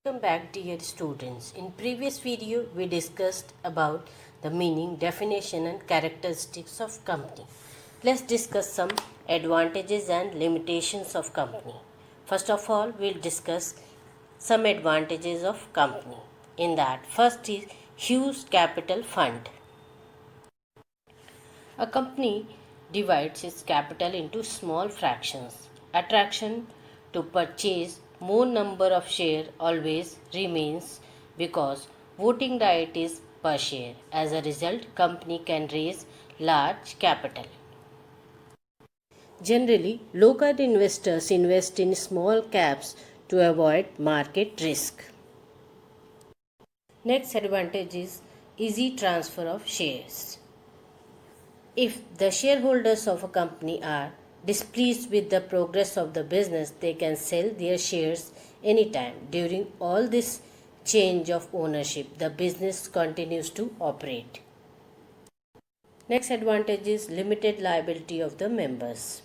Welcome back, dear students. In previous video we discussed about the meaning, definition and characteristics of company. Let's discuss some advantages and limitations of company. First of all, we'll discuss some advantages of company. In that, first is huge capital fund. A company divides its capital into small fractions. Attraction to purchase more number of shares always remains because voting right is per share. As a result, company can raise large capital. Generally, local investors invest in small caps to avoid market risk. Next advantage is easy transfer of shares. If the shareholders of a company are displeased with the progress of the business, they can sell their shares anytime. During all this change of ownership, the business continues to operate. Next advantage is limited liability of the members.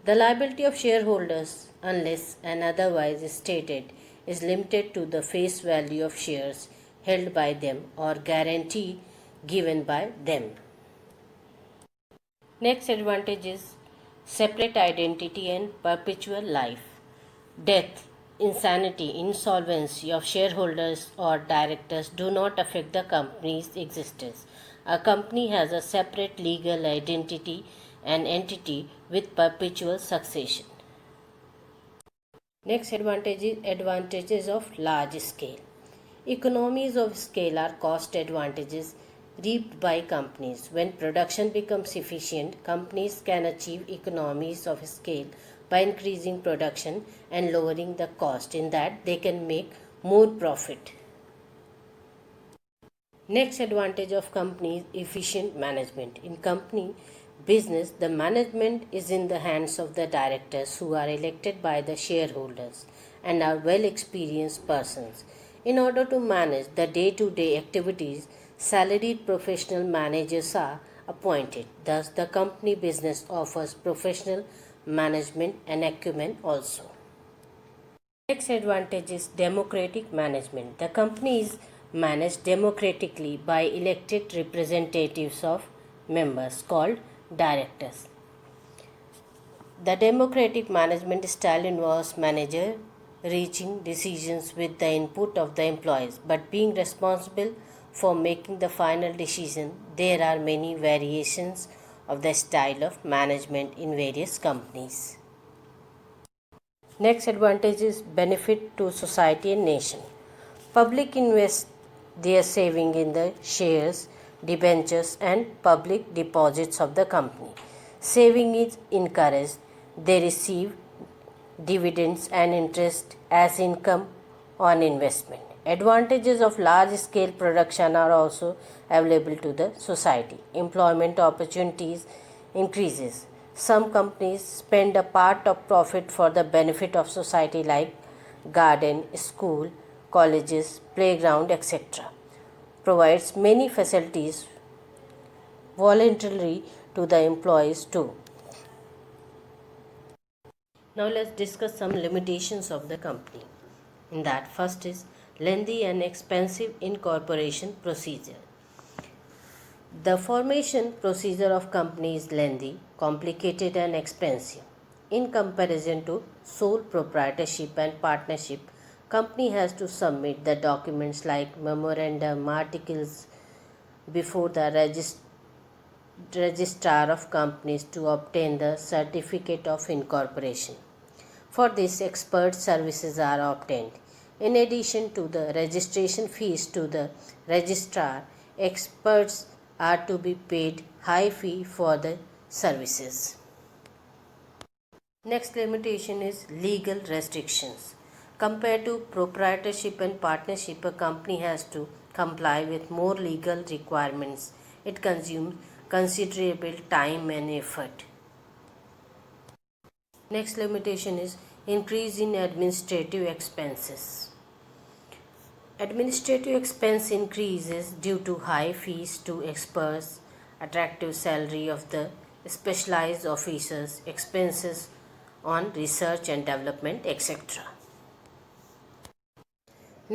The liability of shareholders, unless and otherwise stated, is limited to the face value of shares held by them or guarantee given by them. Next advantage is separate identity and perpetual life. Death, insanity, insolvency of shareholders or directors do not affect the company's existence. A company has a separate legal identity and entity with perpetual succession. Next advantage is advantages of large scale. Economies of scale are cost advantages reaped by companies. When production becomes efficient, companies can achieve economies of scale by increasing production and lowering the cost. In that, they can make more profit. Next advantage of company is efficient management. In company business, the management is in the hands of the directors who are elected by the shareholders and are well experienced persons. In order to manage the day-to-day activities, salaried professional managers are appointed. Thus, the company business offers professional management and acumen also. Next advantage is democratic management. The company is managed democratically by elected representatives of members called directors. The democratic management style involves manager reaching decisions with the input of the employees, but being responsible for making the final decision. There are many variations of the style of management in various companies. Next advantage is benefit to society and nation. Public invest their saving in the shares, debentures and public deposits of the company. Saving is encouraged. They receive dividends and interest as income on investment. Advantages of large scale production are also available to the society. Employment opportunities increases. Some companies spend a part of profit for the benefit of society like garden, school, colleges, playground, etc. Provides many facilities voluntarily to the employees too. Now let's discuss some limitations of the company. In that, first is lengthy and expensive incorporation procedure. The formation procedure of company is lengthy, complicated and expensive. In comparison to sole proprietorship and partnership, company has to submit the documents like memorandum, articles before the registrar of companies to obtain the certificate of incorporation. For this, expert services are obtained. In addition to the registration fees to the registrar, experts are to be paid high fee for the services. Next limitation is legal restrictions. Compared to proprietorship and partnership, a company has to comply with more legal requirements. It consumes considerable time and effort. Next limitation is increase in administrative expenses. Administrative expense increases due to high fees to experts, attractive salary of the specialized officers, expenses on research and development, etc.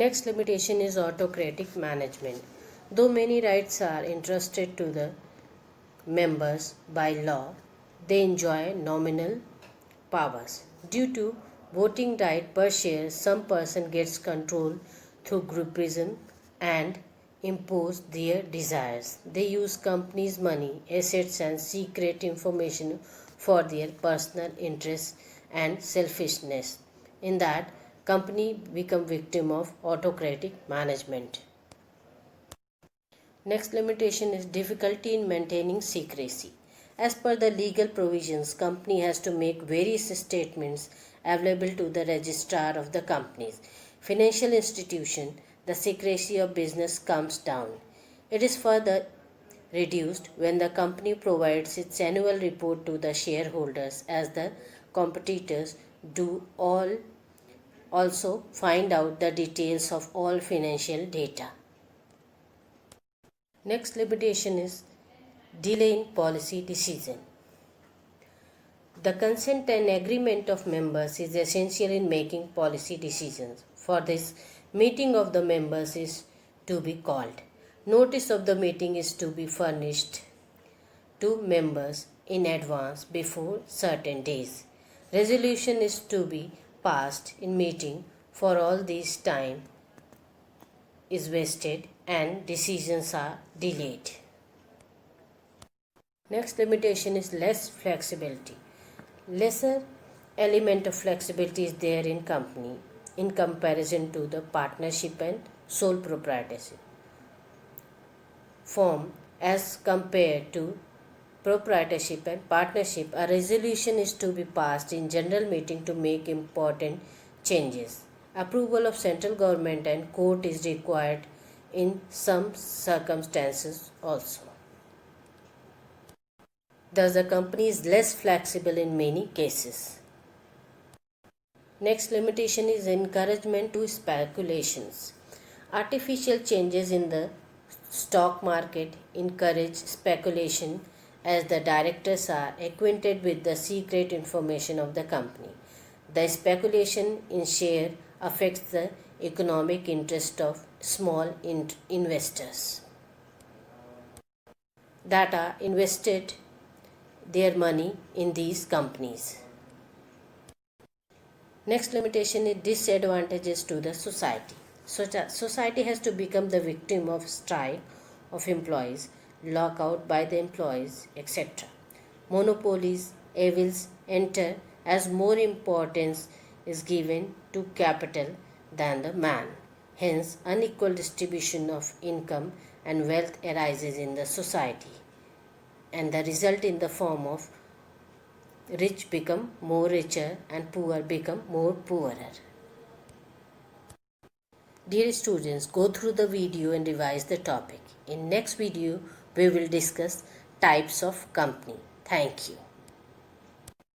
Next limitation is autocratic management. Though many rights are entrusted to the members by law, they enjoy nominal powers. Due to voting right per share, some person gets control through groupism and impose their desires. They use companies' money, assets and secret information for their personal interests and selfishness. In that, company become victim of autocratic management. Next limitation is difficulty in maintaining secrecy. As per the legal provisions, company has to make various statements available to the registrar of the companies. Financial institution, the secrecy of business comes down. It is further reduced when the company provides its annual report to the shareholders, as the competitors do also find out the details of all financial data. Next limitation is delay in policy decision. The consent and agreement of members is essential in making policy decisions. For this, meeting of the members is to be called. Notice of the meeting is to be furnished to members in advance before certain days. Resolution is to be passed in meeting. For all this time is wasted and decisions are delayed. Next limitation is less flexibility. Lesser element of flexibility is there in company in comparison to the partnership and sole proprietorship form. As compared to proprietorship and partnership, a resolution is to be passed in general meeting to make important changes. Approval of central government and court is required in some circumstances also. Thus, the company is less flexible in many cases. Next limitation is encouragement to speculations. Artificial changes in the stock market encourage speculation, as the directors are acquainted with the secret information of the company. The speculation in share affects the economic interest of small investors that are invested their money in these companies. Next limitation is disadvantages to the society. Society has to become the victim of strike of employees, lockout by the employees, etc. Monopolies, evils enter as more importance is given to capital than the man. Hence, unequal distribution of income and wealth arises in the society, and the result in the form of rich become more richer and poor become more poorer. Dear students, go through the video and revise the topic. In next video, we will discuss types of company. Thank you.